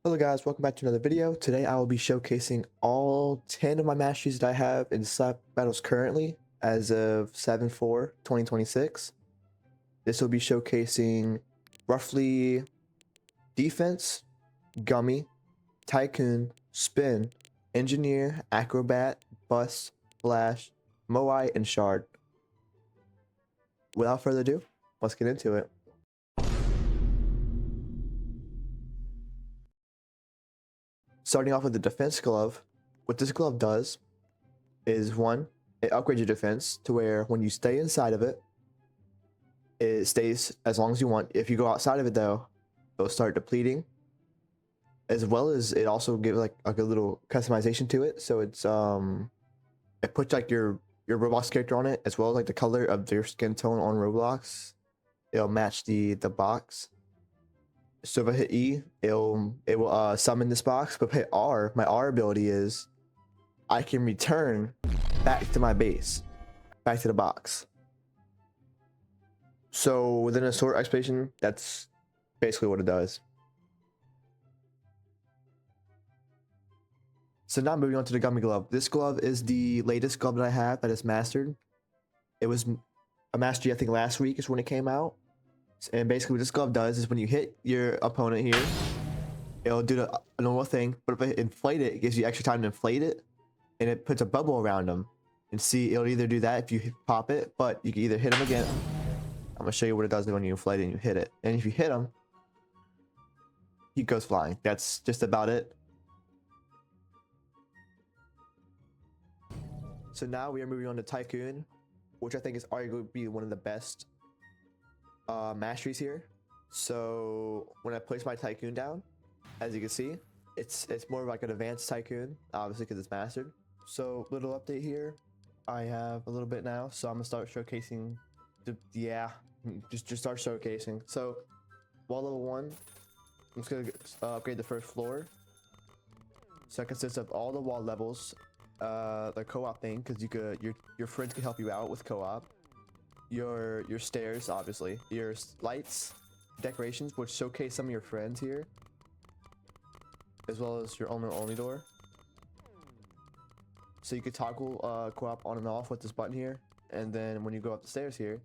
Hello guys, welcome back to another video. Today I will be showcasing all 10 of my masteries that I have in slap battles currently as of 7/4/2026. This will be showcasing roughly defense, gummy, tycoon, spin, engineer, acrobat, bust, flash, moai, and shard. Without further ado, let's get into it. Starting off with the defense glove, what this glove does is one, it upgrades your defense to where when you stay inside of it, it stays as long as you want. If you go outside of it though, it'll start depleting. As well as it also gives like a little customization to it. So it's it puts like your Roblox character on it, as well as like the color of their skin tone on Roblox. It'll match the box. So if I hit E, it will summon this box. But if I hit R, my R ability is I can return back to my base, back to the box. So within a short explanation, that's basically what it does. So now moving on to the gummy glove. This glove is the latest glove that I have that is mastered. It was a mastery, I think last week is when it came out. And basically what this glove does is when you hit your opponent here, it'll do the normal thing, but if I inflate it, it gives you extra time to inflate it, and it puts a bubble around them. And see, it'll either do that if you pop it, but you can either hit him again. I'm gonna show you what it does when you inflate it and you hit it. And if you hit him, he goes flying. That's just about it. So now we are moving on to Tycoon, which I think is arguably one of the best masteries here. So when I place my Tycoon down, as you can see, it's more of like an advanced Tycoon, obviously because it's mastered. So little update here, I have a little bit now, so I'm gonna start showcasing just start showcasing. So wall level 1, I'm just gonna upgrade the first floor. So it consists of all the wall levels, the co-op thing, because your friends can help you out with co-op. Your stairs, obviously, your lights, decorations, which showcase some of your friends here, as well as your only door. So you could toggle co-op on and off with this button here, and then when you go up the stairs here,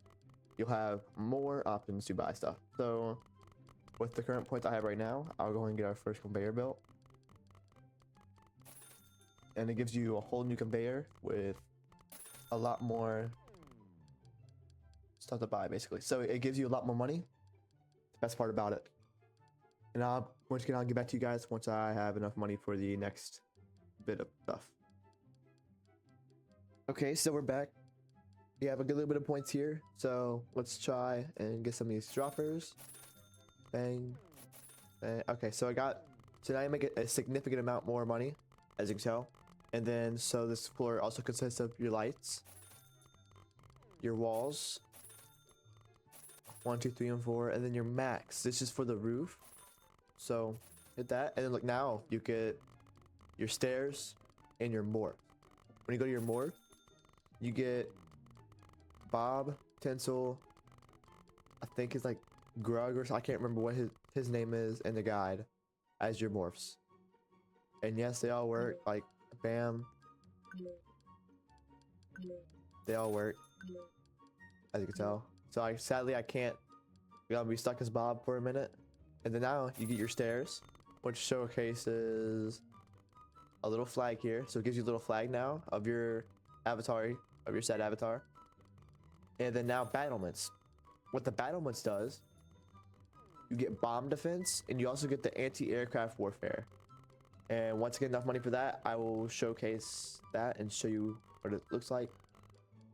you'll have more options to buy stuff. So with the current points I have right now, I'll go ahead and get our first conveyor belt, and it gives you a whole new conveyor with a lot more stuff to buy, basically. So it gives you a lot more money. The best part about it. And I'll get back to you guys once I have enough money for the next bit of stuff. Okay, so we're back. We have a good little bit of points here, so let's try and get some of these droppers. Bang, bang. Okay, so now I make a significant amount more money, as you can tell. And then so this floor also consists of your lights, your walls, 1, 2, 3, and 4, and then your max. This is for the roof. So hit that, and then look, now you get your stairs and your morph. When you go to your morph, you get Bob, Tinsel, I think it's like Grug or something. I can't remember what his name is in the guide, as your morphs. And yes, they all work. Like bam, they all work, as you can tell. So sadly I can't. We gotta be stuck as Bob for a minute. And then now you get your stairs, which showcases a little flag here. So it gives you a little flag now of your avatar, of your set avatar. And then now battlements. What the battlements does, you get bomb defense, and you also get the anti-aircraft warfare. And once I get enough money for that, I will showcase that and show you what it looks like.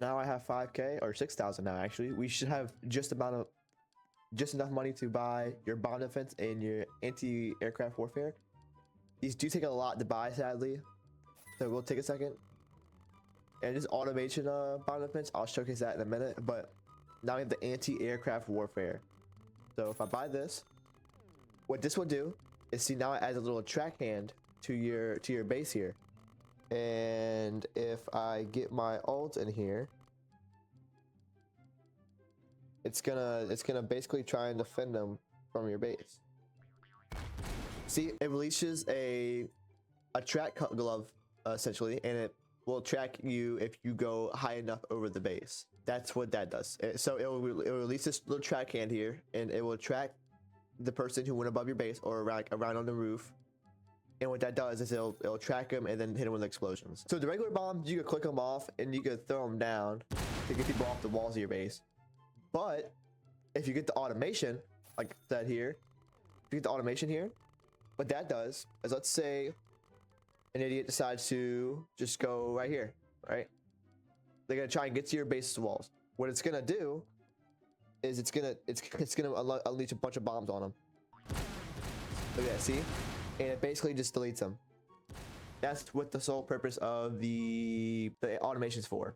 Now I have 5k or 6,000 now. Actually, we should have just enough money to buy your bomb defense and your anti-aircraft warfare. These do take a lot to buy, sadly, so we'll take a second. And this automation bomb defense, I'll showcase that in a minute. But now we have the anti-aircraft warfare. So if I buy this, what this will do is, see, now it adds a little track hand to your base here. And if I get my ult in here, it's gonna basically try and defend them from your base. See, it releases a track glove essentially, and it will track you if you go high enough over the base. That's what that does. So it'll release this little track hand here, and it will track the person who went above your base or around on the roof. And what that does is it'll track them and then hit them with explosions. So the regular bombs, you can click them off and you can throw them down to get people off the walls of your base. But if you get the automation, like that here, if you get the automation here, what that does is, let's say an idiot decides to just go right here, right? They're gonna try and get to your base's walls. What it's gonna do is it's gonna unleash a bunch of bombs on them. Look at that, see? And it basically just deletes them. That's what the sole purpose of the automation's for.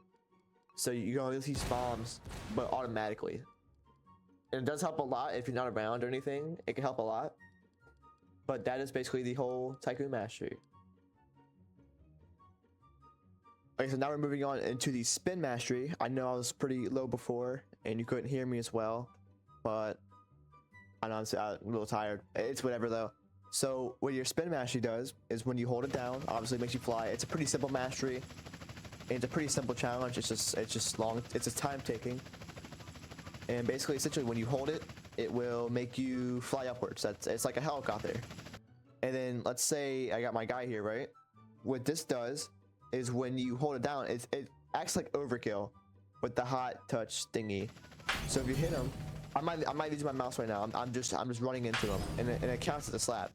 So you can release these bombs, but automatically. And it does help a lot if you're not around or anything. It can help a lot. But that is basically the whole Tycoon Mastery. Okay, so now we're moving on into the Spin Mastery. I know I was pretty low before, and you couldn't hear me as well. But I know I'm a little tired. It's whatever though. So what your Spin Mastery does is when you hold it down, obviously it makes you fly. It's a pretty simple mastery. And it's a pretty simple challenge. It's just long. It's just time taking. And basically, essentially, when you hold it, it will make you fly upwards. It's like a helicopter. And then let's say I got my guy here, right? What this does is when you hold it down, it acts like overkill with the hot touch thingy. So if you hit him, I might use my mouse right now. I'm just running into him, and it counts as a slap.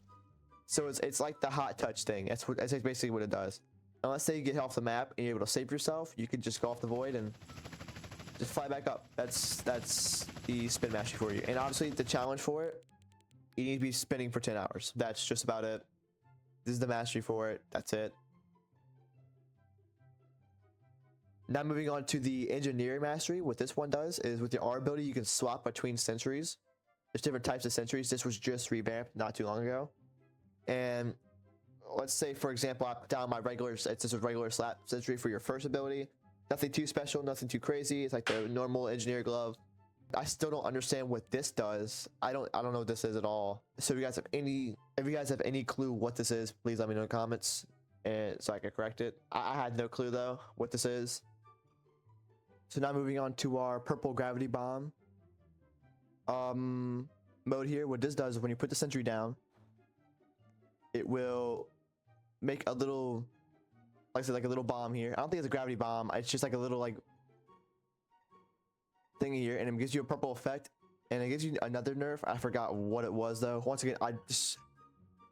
So it's like the hot touch thing. That's basically what it does. And let's say you get off the map and you're able to save yourself, you can just go off the void and just fly back up. That's the Spin Mastery for you. And obviously the challenge for it, you need to be spinning for 10 hours. That's just about it. This is the mastery for it. That's it. Now moving on to the Engineering Mastery. What this one does is with your R ability, you can swap between sentries. There's different types of sentries. This was just revamped not too long ago. And let's say, for example, I put down my regular, it's just a regular slap sentry for your first ability. Nothing too special, nothing too crazy. It's like the normal engineer glove. I still don't understand what this does. I don't know what this is at all. So if you guys have any clue what this is, please let me know in the comments, and so I can correct it. I had no clue though what this is. So now moving on to our purple gravity bomb mode here. What this does is when you put the sentry down, it will make a little, like I said, like a little bomb here. I don't think it's a gravity bomb. It's just like a little like thingy here, and it gives you a purple effect, and it gives you another nerf. I forgot what it was though. Once again, I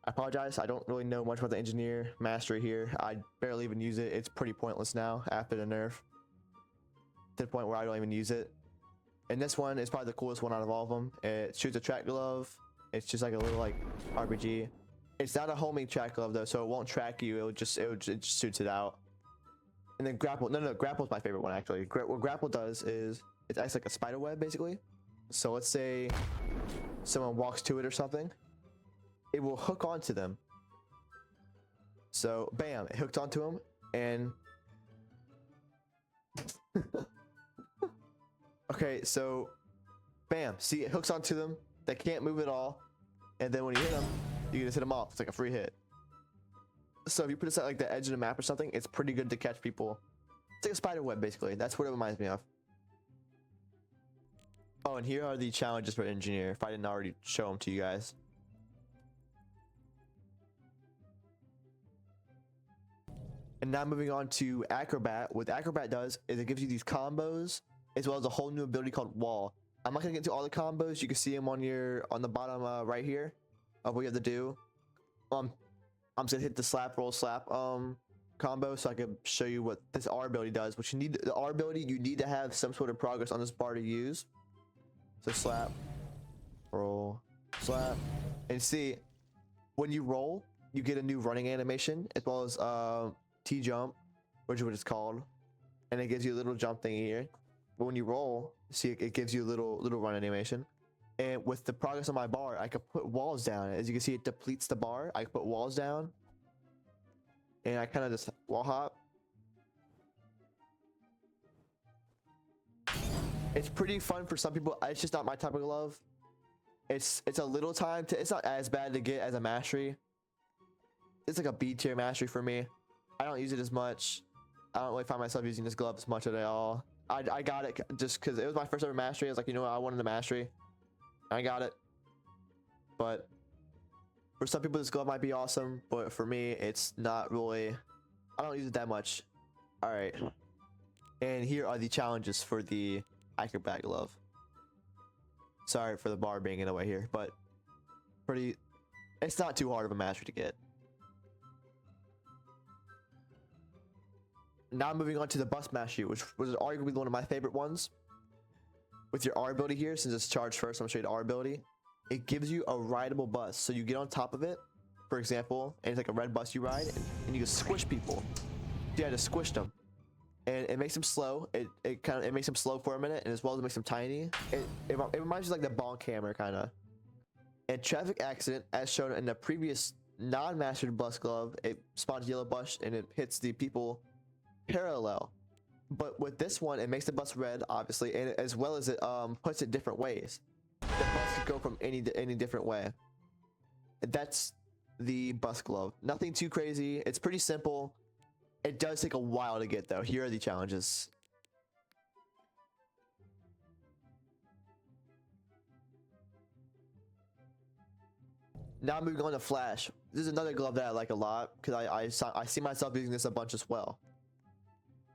apologize. I don't really know much about the Engineer Mastery here. I barely even use it. It's pretty pointless now after the nerf, to the point where I don't even use it. And this one is probably the coolest one out of all of them. It shoots a track glove. It's just like a little like RPG. It's not a homing track glove though, so it won't track you. It just shoots it out. And then grapple. No, grapple's my favorite one actually. What grapple does is it acts like a spider web basically. So let's say someone walks to it or something, it will hook onto them. So bam, it hooked onto them, and okay, so bam, see, it hooks onto them. They can't move at all, and then when you hit them, you can just hit them off. It's like a free hit. So if you put this at like the edge of the map or something, it's pretty good to catch people. It's like a spider web basically. That's what it reminds me of. Oh, and here are the challenges for Engineer, if I didn't already show them to you guys. And now moving on to Acrobat. What Acrobat does is it gives you these combos, as well as a whole new ability called Wall. I'm not gonna get into all the combos. You can see them on the bottom right here of what you have to do. I'm just gonna hit the slap roll slap combo so I can show you what this R ability does. Which you need, the R ability, you need to have some sort of progress on this bar to use. So slap, roll, slap, and see, when you roll, you get a new running animation as well as T jump, which is what it's called, and it gives you a little jump thing here. But when you roll, see, it gives you a little run animation. And with the progress on my bar, I could put walls down. As you can see, it depletes the bar. I can put walls down, and I kind of just wall hop. It's pretty fun for some people. It's just not my type of glove. It's a little time to. It's not as bad to get as a mastery. It's like a B tier mastery for me. I don't use it as much. I don't really find myself using this glove as much at all. I got it just because it was my first ever mastery. I was like, you know what, I wanted a mastery. I got it. But for some people, this glove might be awesome. But for me, it's not really. I don't use it that much. All right. And here are the challenges for the acrobat glove. Sorry for the bar being in the way here, but pretty. It's not too hard of a mastery to get. Now moving on to the bust mastery, which was arguably one of my favorite ones. With your R ability here, since it's charged first, I'm gonna show you the R ability. It gives you a rideable bus, so you get on top of it, for example, and it's like a red bus you ride, and you can squish people. So you had to squish them, and it makes them slow. It makes them slow for a minute, and as well as it makes them tiny. It reminds you like the bonk hammer kind of. And traffic accident, as shown in the previous non-mastered bus glove, it spawns yellow bus and it hits the people parallel. But with this one, it makes the bus red, obviously, and as well as it puts it different ways. The bus could go from any different way. That's the bus glove. Nothing too crazy. It's pretty simple. It does take a while to get though. Here are the challenges. Now moving on to Flash. This is another glove that I like a lot because I see myself using this a bunch as well.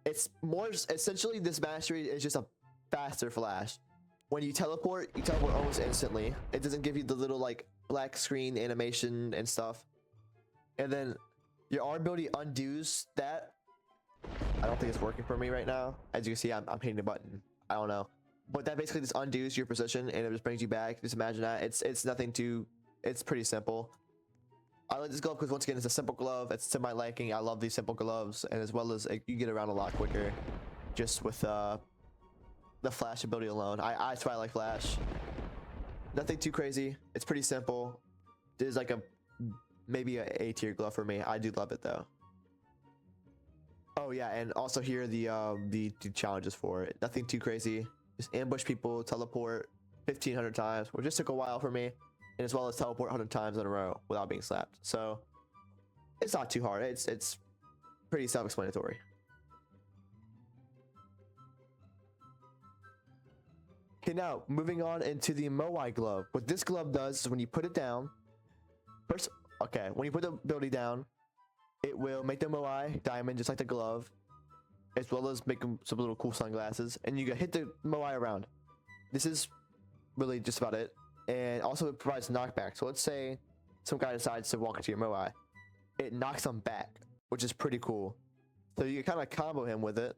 It's more essentially this mastery is just a faster Flash. When you teleport almost instantly. It doesn't give you the little like black screen animation and stuff. And then your R ability undoes that. I don't think it's working for me right now. As you can see, I'm hitting the button. I don't know. But that basically just undoes your position and it just brings you back. Just imagine that. It's nothing too. It's pretty simple. I like this glove because once again, it's a simple glove. It's to my liking. I love these simple gloves, and as well as you get around a lot quicker, just with the Flash ability alone. That's why I like Flash. Nothing too crazy. It's pretty simple. It is like maybe a A tier glove for me. I do love it though. Oh yeah, and also here are the challenges for it. Nothing too crazy. Just ambush people, teleport 1,500 times, which just took a while for me. And as well as teleport 100 times in a row without being slapped. So it's not too hard. It's pretty self-explanatory. Okay, now moving on into the Moai glove. What this glove does is when you put it down, first, okay, when you put the ability down, it will make the Moai diamond just like the glove, as well as make them some little cool sunglasses, and you can hit the Moai around. This is really just about it. And also it provides knockback. So let's say some guy decides to walk into your Moai. It knocks him back, which is pretty cool. So you can kind of combo him with it.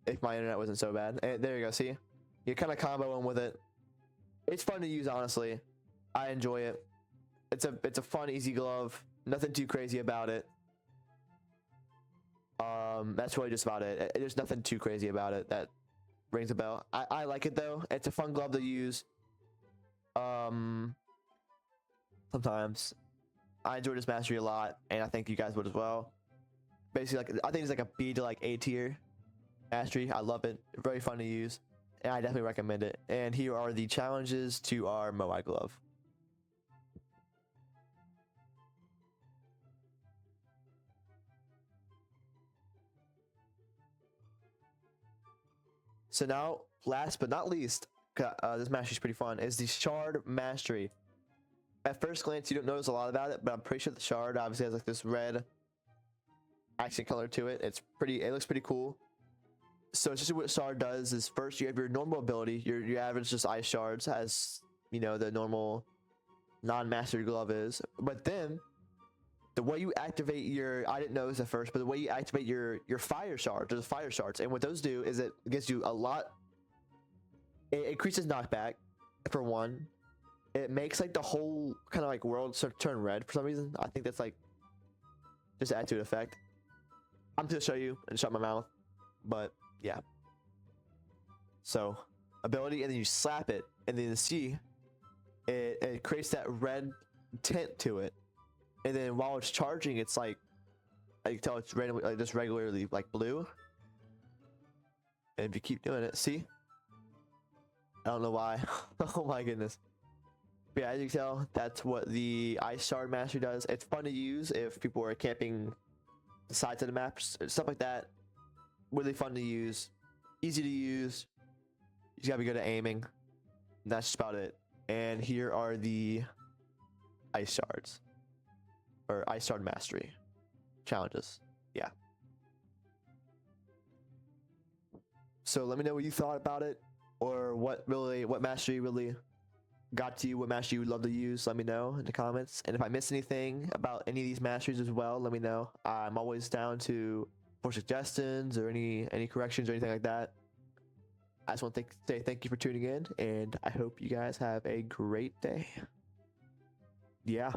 If my internet wasn't so bad. And there you go, see? You kind of combo him with it. It's fun to use, honestly. I enjoy it. It's a fun, easy glove. Nothing too crazy about it. That's really just about it. There's nothing too crazy about it that rings a bell. I like it though. It's a fun glove to use. Sometimes I enjoy this mastery a lot, and I think you guys would as well. Basically, like I think it's like a B to like A tier mastery. I love it. Very fun to use, and I definitely recommend it. And here are the challenges to our Moai glove. So now, last but not least, this mastery is pretty fun, is the Shard Mastery. At first glance, you don't notice a lot about it, but I'm pretty sure the Shard obviously has like this red accent color to it. It looks pretty cool. So essentially what Shard does is first you have your normal ability, your average just ice shards, as you know the normal non-mastery glove is. But then the way you activate I didn't know this at first, but the way you activate your fire shards, there's fire shards, and what those do is it gives you a lot. It increases knockback, for one. It makes like the whole kind of like world sort of turn red for some reason. I think that's like just add to an effect. I'm just gonna show you and shut my mouth, but yeah. So ability, and then you slap it, and then you see it creates that red tint to it, and then while it's charging, it's like I can tell it's randomly like just regularly like blue. And if you keep doing it, see. I don't know why. Oh my goodness. But yeah, as you can tell, that's what the Ice Shard Mastery does. It's fun to use if people are camping the sides of the maps, stuff like that. Really fun to use, easy to use. You just gotta be good at aiming. And that's just about it. And here are the Ice Shards, or Ice Shard Mastery challenges. Yeah. So let me know what you thought about it, or what mastery really got to you, what mastery you would love to use. Let me know in the comments. And if I missed anything about any of these masteries as well, let me know. I'm always down for suggestions or any corrections or anything like that. I just want to say thank you for tuning in, and I hope you guys have a great day. Yeah.